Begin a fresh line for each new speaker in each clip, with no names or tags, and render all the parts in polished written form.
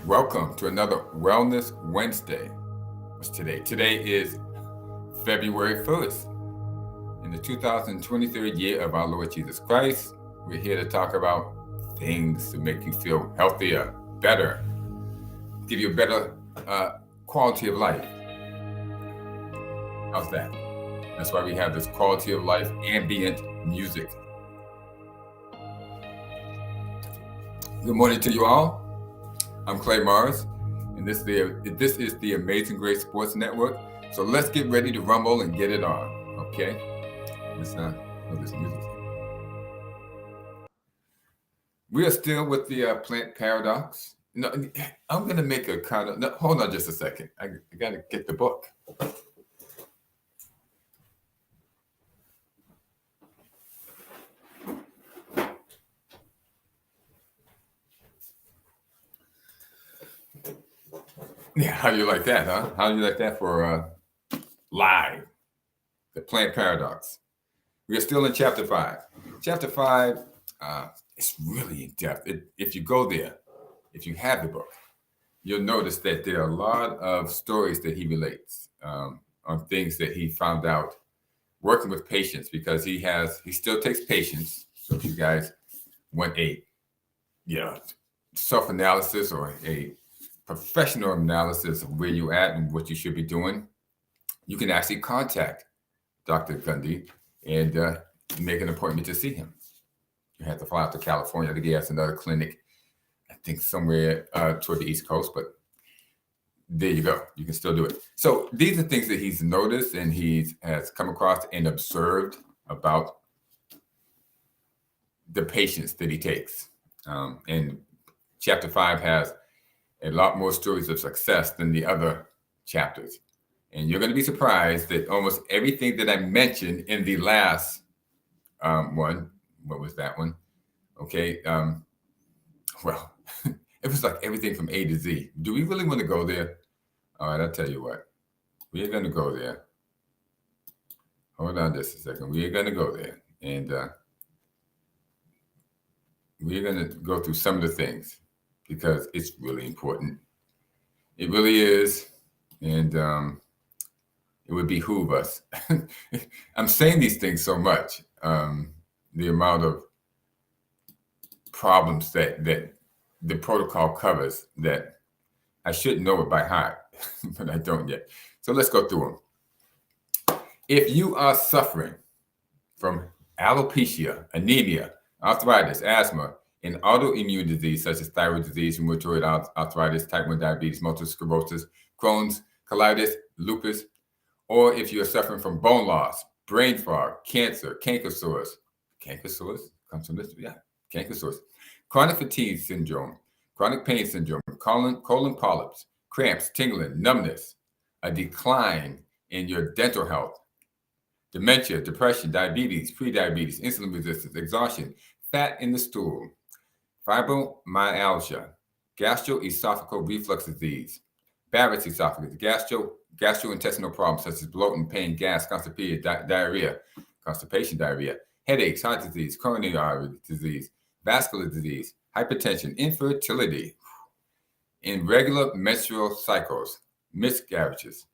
Welcome to another Wellness Wednesday. What's today? Today is February 1st in the 2023 year of our Lord Jesus Christ. We're here to talk about things to make you feel healthier, better, give you a better quality of life. How's that? That's why we have this quality of life ambient music. Good morning to you all. I'm Clay Morris, and this is the Amazing Grace Sports Network. So let's get ready to rumble and get it on, okay? Let's this music. We are still with the plant paradox. No, I'm going to make a kind of. No, hold on just a second. I got to get the book. Yeah, how do you like that, huh? How do you like that for live? The plant paradox. We are still in chapter 5. Chapter 5, it's really in depth. If you go there, if you have the book, you'll notice that there are a lot of stories that he relates on things that he found out working with patients, because he still takes patients. So if you guys want a self-analysis or a professional analysis of where you're at and what you should be doing, you can actually contact Dr. Gundy and make an appointment to see him. You have to fly out to California. I think he has another clinic, I think somewhere toward the East Coast, but there you go. You can still do it. So these are things that he's noticed and has come across and observed about the patients that he takes. And chapter 5 has a lot more stories of success than the other chapters. And you're going to be surprised that almost everything that I mentioned in the last one, what was that one? Okay. Well, it was like everything from A to Z. Do we really want to go there? All right, I'll tell you what. We're going to go there. Hold on just a second. We're going to go there. And we're going to go through some of the things because it's really important. It really is. And it would behoove us. I'm saying these things so much. The amount of problems that the protocol covers, that I should know it by heart, but I don't yet. So let's go through them. If you are suffering from alopecia, anemia, arthritis, asthma, and autoimmune disease such as thyroid disease, rheumatoid arthritis, type 1 diabetes, multiple sclerosis, Crohn's, colitis, lupus, or if you are suffering from bone loss, brain fog, cancer, canker sores comes from this, canker sores, chronic fatigue syndrome, chronic pain syndrome, colon polyps, cramps, tingling, numbness, a decline in your dental health, dementia, depression, diabetes, prediabetes, insulin resistance, exhaustion, fat in the stool, fibromyalgia, gastroesophageal reflux disease, Barrett's esophagus, gastrointestinal problems such as bloating, pain, gas, constipation, diarrhea, headaches, heart disease, coronary artery disease, vascular disease, hypertension, infertility, irregular menstrual cycles, miscarriages,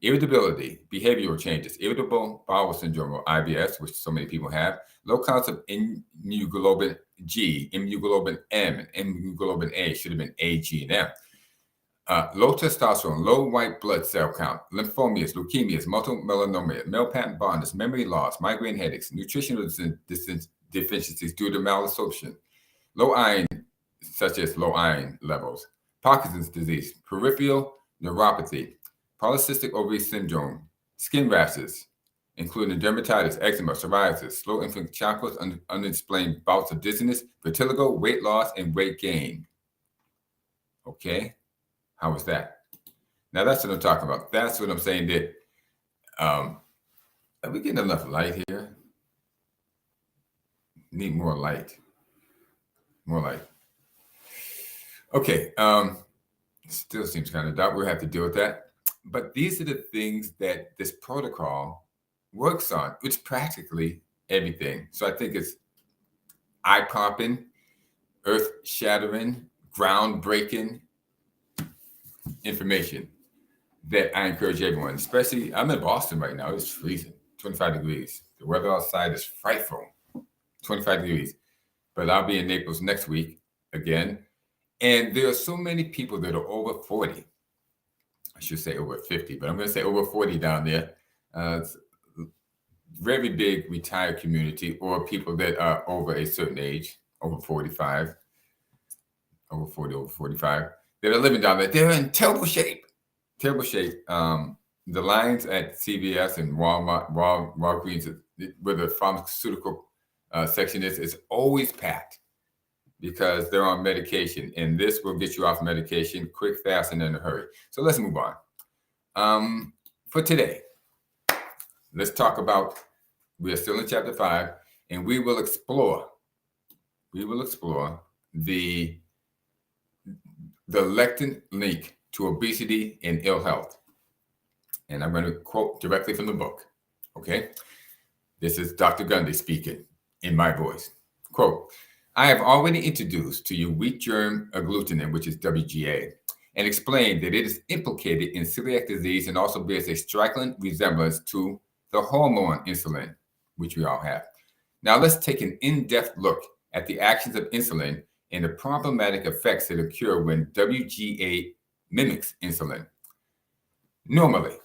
irritability, behavioral changes, irritable bowel syndrome or IBS, which so many people have, low counts of immunoglobulin G, immunoglobulin M, and immunoglobulin A, should have been A, G, and M. Low testosterone, low white blood cell count, lymphomas, leukemias, multiple melanoma, male pattern baldness, memory loss, migraine headaches, nutritional deficiencies due to malabsorption, low iron, such as low iron levels, Parkinson's disease, peripheral neuropathy, polycystic ovary syndrome, skin rashes, including dermatitis, eczema, psoriasis, slow infant chakras, unexplained bouts of dizziness, vitiligo, weight loss, and weight gain. Okay, how was that? Now that's what I'm talking about. That's what I'm saying, that are we getting enough light here? Need more light. More light. Okay, still seems kind of dark. We'll have to deal with that. But these are the things that this protocol works on. It's practically everything. So I think it's eye-popping, earth-shattering, groundbreaking, information that I encourage everyone, especially I'm in Boston right now. It's freezing, 25 degrees. The weather outside is frightful, 25 degrees. But I'll be in Naples next week again. And there are so many people that are over 40. I should say over 50, but I'm going to say over 40 down there. It's a very big retired community, or people that are over a certain age, over 45, over 40, over 45, that are living down there. They're in terrible shape. Terrible shape. The lines at CVS and Walmart, Walgreens, where the pharmaceutical section is always packed because they're on medication, and this will get you off medication quick, fast, and in a hurry. So let's move on. For today, let's talk about, we are still in chapter 5, and we will explore the lectin link to obesity and ill health. And I'm going to quote directly from the book. Okay. This is Dr. Gundy speaking in my voice. Quote, I have already introduced to you wheat germ agglutinin, which is WGA, and explained that it is implicated in celiac disease and also bears a striking resemblance to the hormone insulin, which we all have. Now let's take an in-depth look at the actions of insulin and the problematic effects that occur when WGA mimics insulin. Normally,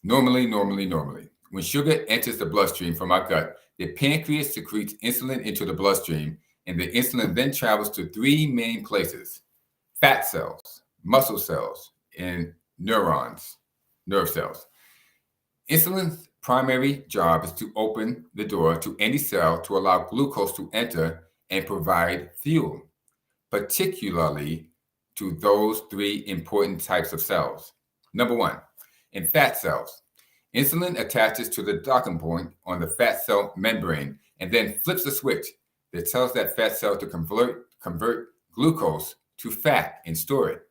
when sugar enters the bloodstream from our gut, the pancreas secretes insulin into the bloodstream, and the insulin then travels to 3 main places: fat cells, muscle cells, and nerve cells. Insulin's primary job is to open the door to any cell to allow glucose to enter and provide fuel, particularly to those 3 important types of cells. Number 1, in fat cells, insulin attaches to the docking point on the fat cell membrane and then flips a switch that tells that fat cell to convert glucose to fat and store it.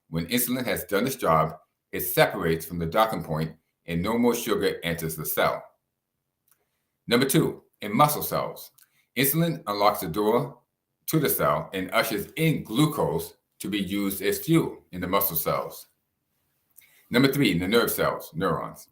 When insulin has done its job, it separates from the docking point and no more sugar enters the cell. Number 2, in muscle cells, insulin unlocks the door to the cell and ushers in glucose to be used as fuel in the muscle cells. Number 3, in the nerve cells, neurons.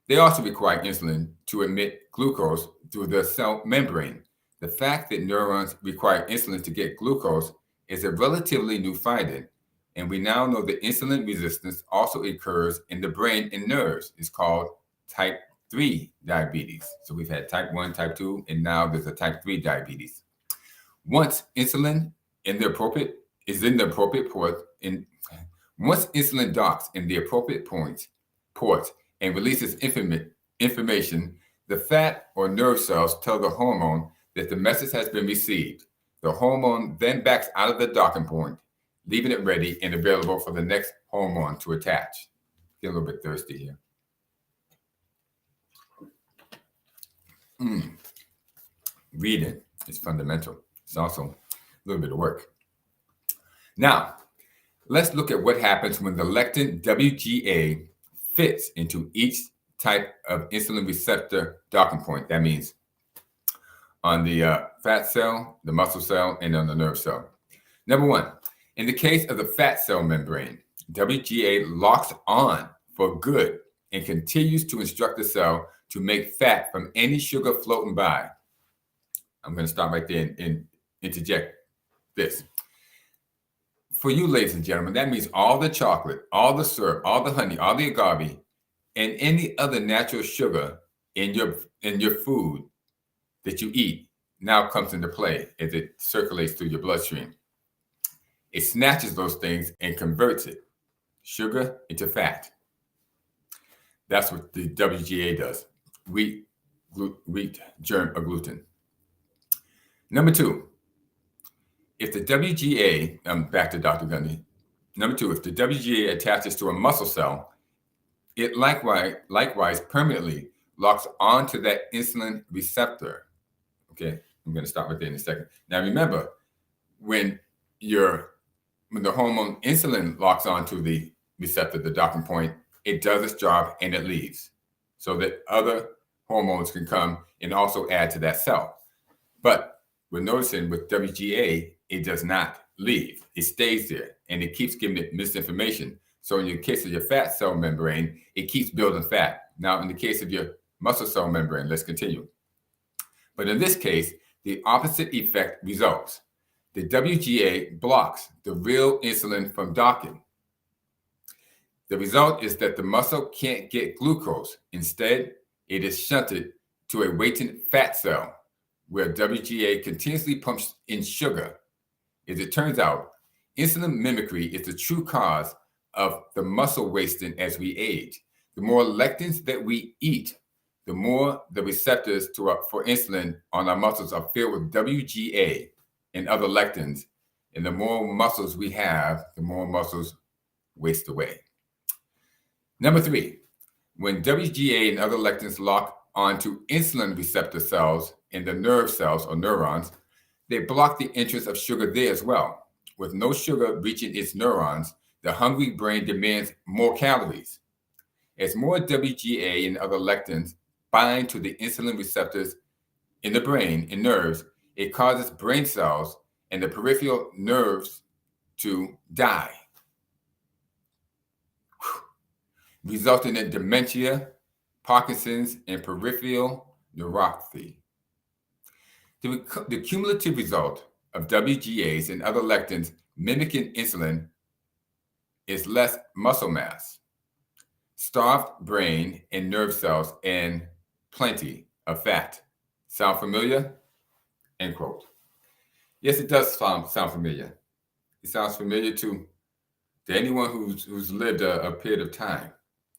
They also require insulin to emit glucose through the cell membrane. The fact that neurons require insulin to get glucose is a relatively new finding, and we now know that insulin resistance also occurs in the brain and nerves. It's called type 3 diabetes. So we've had type 1, type 2, and now there's a type 3 diabetes. Once insulin once insulin docks in the appropriate port and releases information, the fat or nerve cells tell the hormone that the message has been received. The hormone then backs out of the docking point, leaving it ready and available for the next hormone to attach. Get a little bit thirsty here. Reading is fundamental. It's also a little bit of work. Now, let's look at what happens when the lectin WGA fits into each type of insulin receptor docking point. That means on the fat cell, the muscle cell, and on the nerve cell. Number 1, in the case of the fat cell membrane, WGA locks on for good and continues to instruct the cell to make fat from any sugar floating by. I'm going to stop right there and interject this. For you, ladies and gentlemen, that means all the chocolate, all the syrup, all the honey, all the agave, and any other natural sugar in your food that you eat now comes into play as it circulates through your bloodstream. It snatches those things and converts it, sugar into fat. That's what the WGA does. Wheat germ agglutinin. Number 2, if the WGA, back to Dr. Gundy. Number 2, if the WGA attaches to a muscle cell, it likewise permanently locks onto that insulin receptor. Okay, I'm going to stop right there in a second. Now remember, when the hormone insulin locks onto the receptor, the docking point, it does its job and it leaves, so that other hormones can come and also add to that cell. But we're noticing with WGA, it does not leave. It stays there and it keeps giving it misinformation. So in the case of your fat cell membrane, it keeps building fat. Now, in the case of your muscle cell membrane, let's continue. But in this case, the opposite effect results. The WGA blocks the real insulin from docking. The result is that the muscle can't get glucose. Instead, it is shunted to a waiting fat cell where WGA continuously pumps in sugar. As it turns out, insulin mimicry is the true cause of the muscle wasting as we age. The more lectins that we eat, the more the receptors for insulin on our muscles are filled with WGA and other lectins. And the more muscles we have, the more muscles waste away. Number 3, when WGA and other lectins lock onto insulin receptor cells in the nerve cells or neurons, they block the entrance of sugar there as well. With no sugar reaching its neurons, the hungry brain demands more calories. As more WGA and other lectins bind to the insulin receptors in the brain and nerves, it causes brain cells and the peripheral nerves to die, resulting in dementia, Parkinson's, and peripheral neuropathy. The cumulative result of WGAs and other lectins mimicking insulin is less muscle mass, starved brain and nerve cells, and plenty of fat. Sound familiar? End quote. Yes, it does sound familiar. It sounds familiar to anyone who's lived a period of time.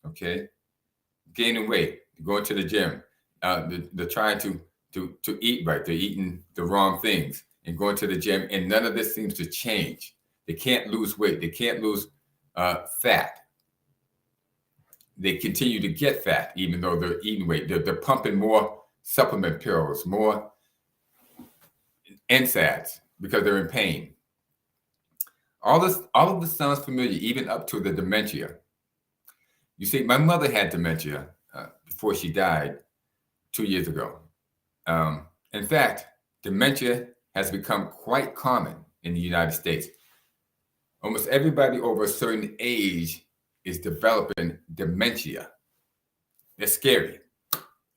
Okay, gaining weight, going to the gym, they're trying to eat right. They're eating the wrong things and going to the gym, and none of this seems to change. They can't lose weight. They can't lose fat. They continue to get fat even though they're eating weight. They're pumping more supplement pills, more NSAIDs because they're in pain. All of this sounds familiar, even up to the dementia. You see, my mother had dementia before she died 2 years ago. In fact, dementia has become quite common in the United States. Almost everybody over a certain age is developing dementia. It's scary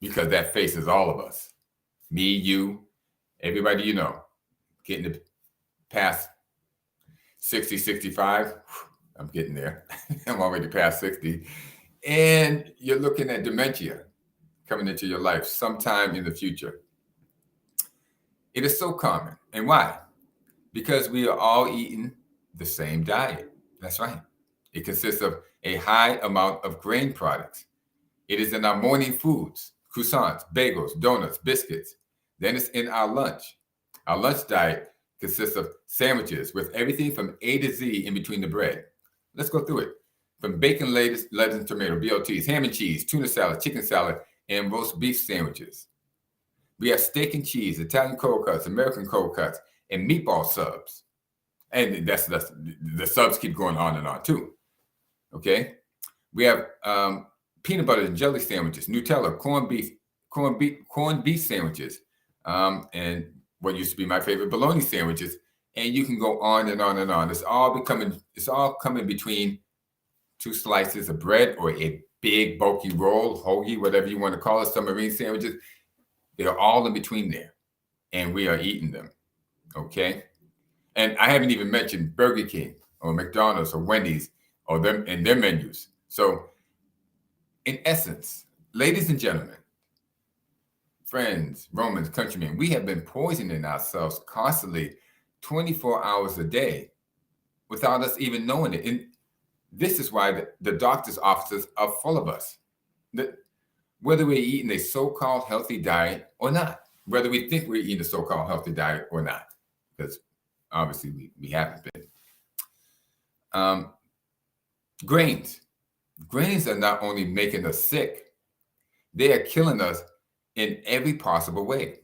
because that faces all of us. Me, you, everybody you know, getting to past 60, 65. I'm getting there. I'm already past 60. And you're looking at dementia coming into your life sometime in the future. It is so common. And why? Because we are all eating the same diet. That's right. It consists of a high amount of grain products. It is in our morning foods, croissants, bagels, donuts, biscuits. Then it's in our lunch. Our lunch diet consists of sandwiches with everything from A to Z in between the bread. Let's go through it. From bacon, lettuce, and tomato, BLTs, ham and cheese, tuna salad, chicken salad, and roast beef sandwiches. We have steak and cheese, Italian cold cuts, American cold cuts, and meatball subs. And that's the subs keep going on and on too. Okay? We have peanut butter and jelly sandwiches, Nutella, corned beef sandwiches, and what used to be my favorite, bologna sandwiches. And you can go on and on and on. It's all coming between 2 slices of bread or a big bulky roll, hoagie, whatever you want to call it, submarine sandwiches. They're all in between there, and we are eating them. Okay, and I haven't even mentioned Burger King or McDonald's or Wendy's or them and their menus. So, in essence, ladies and gentlemen, friends, Romans, countrymen, we have been poisoning ourselves constantly 24 hours a day without us even knowing it. And this is why the doctor's offices are full of us. Whether we're eating a so-called healthy diet or not, whether we think we're eating a so-called healthy diet or not, because obviously we haven't been. Grains are not only making us sick, they are killing us in every possible way,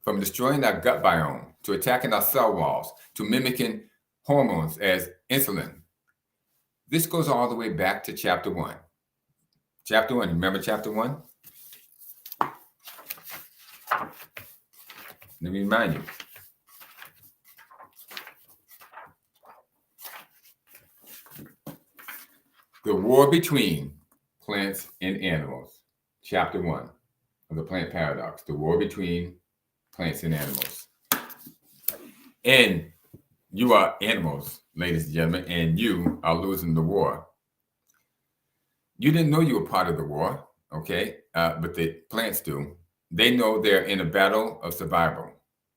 from destroying our gut biome to attacking our cell walls to mimicking hormones as insulin. This goes all the way back to chapter 1. Chapter 1, remember chapter 1? Let me remind you. The War Between Plants and Animals, Chapter 1 of the Plant Paradox, The War Between Plants and Animals. And you are animals, ladies and gentlemen, and you are losing the war. You didn't know you were part of the war, okay? But the plants do. They know they're in a battle of survival,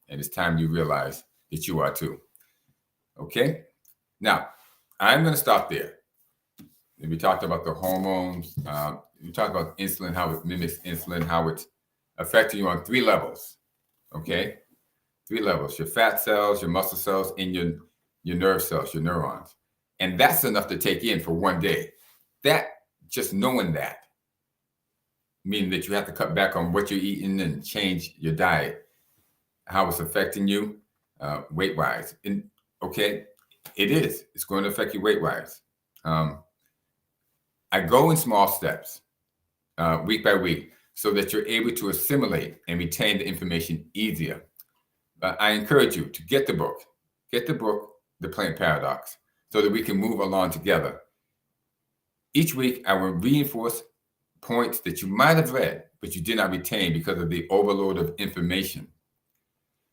and it's time you realize that you are too, okay? Now, I'm going to stop there. We talked about the hormones. We talked about insulin, how it mimics insulin, how it's affecting you on 3 levels, okay? 3 levels: your fat cells, your muscle cells, and your nerve cells, your neurons. And that's enough to take in for one day. That, just knowing that, meaning that you have to cut back on what you're eating and change your diet, how it's affecting you weight-wise. And okay, it's going to affect you weight-wise. I go in small steps, week by week, so that you're able to assimilate and retain the information easier. I encourage you to get the book, The Plant Paradox, so that we can move along together. Each week, I will reinforce points that you might have read, but you did not retain because of the overload of information.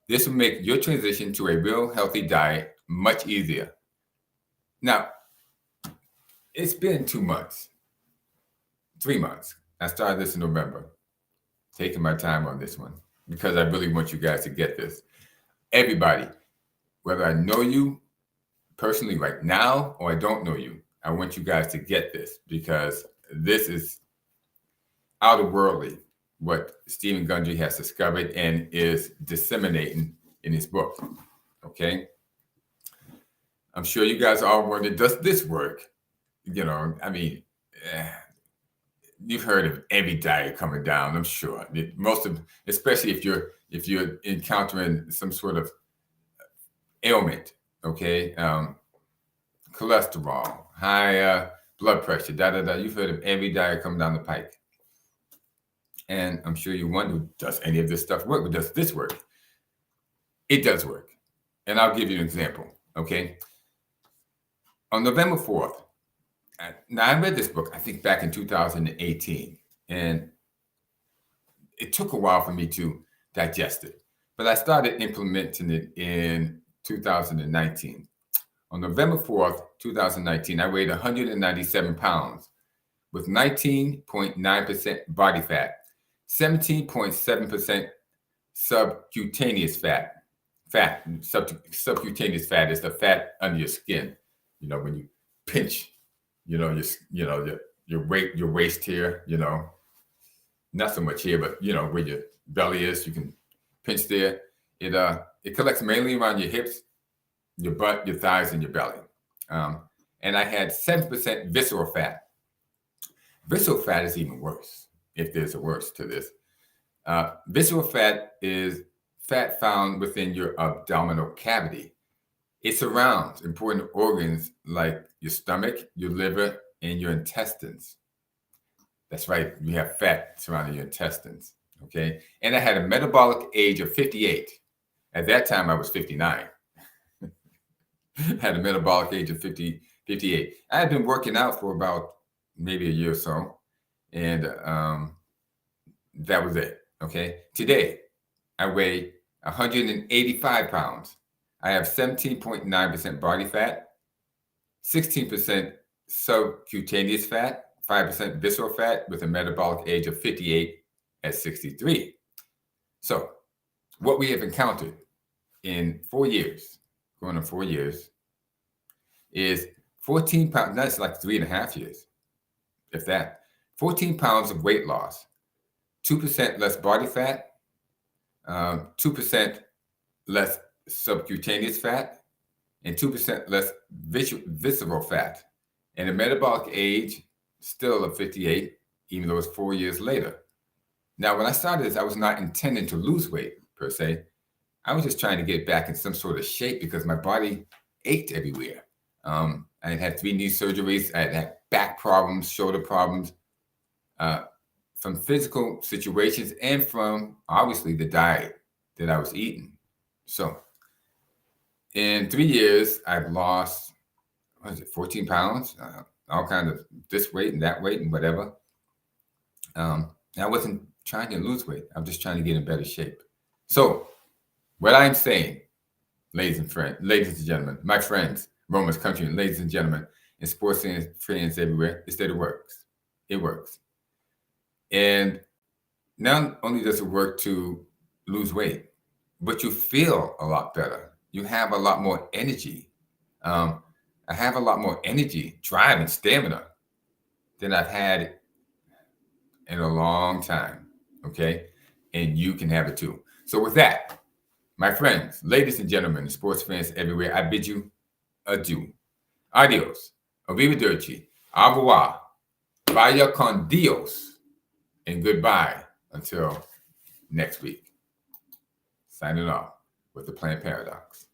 This will make your transition to a real healthy diet much easier. Now, it's been 2 months, 3 months. I started this in November, taking my time on this one because I really want you guys to get this. Everybody, whether I know you personally right now or I don't know you, I want you guys to get this because this is out-of-worldly what Stephen Gundry has discovered and is disseminating in his book, okay? I'm sure you guys all wonder, does this work? You know, I mean, you've heard of every diet coming down, I'm sure. Most of, especially if you're encountering some sort of ailment, okay? Cholesterol, high blood pressure, You've heard of every diet coming down the pike. And I'm sure you wonder, does any of this stuff work? But does this work? It does work. And I'll give you an example, okay? On November 4th, now I read this book, I think back in 2018, and it took a while for me to digest it, but I started implementing it in 2019. On November 4th, 2019, I weighed 197 pounds with 19.9% body fat, 17.7% subcutaneous fat. Subcutaneous fat is the fat under your skin. You know, when you pinch, your waist here, not so much here, but where your belly is, you can pinch there. It collects mainly around your hips, your butt, your thighs, and your belly. And I had 7% visceral fat. Visceral fat is even worse, if there's a worse to this. Visceral fat is fat found within your abdominal cavity. It surrounds important organs like your stomach, your liver, and your intestines. That's right, you have fat surrounding your intestines, okay? And I had a metabolic age of 58. At that time, I was 59. I had a metabolic age of 58. I had been working out for about maybe a year or so, and that was it, okay? Today, I weigh 185 pounds. I have 17.9% body fat, 16% subcutaneous fat, 5% visceral fat with a metabolic age of 58 at 63. So what we have encountered in 4 years, going on 4 years, is 14 pounds, that's like 3.5 years, if that, 14 pounds of weight loss, 2% less body fat, 2% less subcutaneous fat, and 2% less visceral fat, and a metabolic age still of 58, even though it's 4 years later. Now, when I started this, I was not intending to lose weight per se. I was just trying to get back in some sort of shape because my body ached everywhere. I had 3 knee surgeries. I had back problems, shoulder problems, from physical situations and from obviously the diet that I was eating. So in 3 years, I've lost, 14 pounds? all kinds of this weight and that weight and whatever. I wasn't trying to lose weight. I'm just trying to get in better shape. So what I'm saying, ladies and gentlemen, my friends, Romans country, ladies and gentlemen, and sports fans everywhere, is that it works. It works. And not only does it work to lose weight, but you feel a lot better. You have a lot more energy. I have a lot more energy, drive, and stamina than I've had in a long time. Okay. And you can have it too. So, with that, my friends, ladies and gentlemen, sports fans everywhere, I bid you adieu. Adios. Arrivederci. Au revoir. Vaya con Dios. And goodbye until next week. Signing off with the Planned Paradox.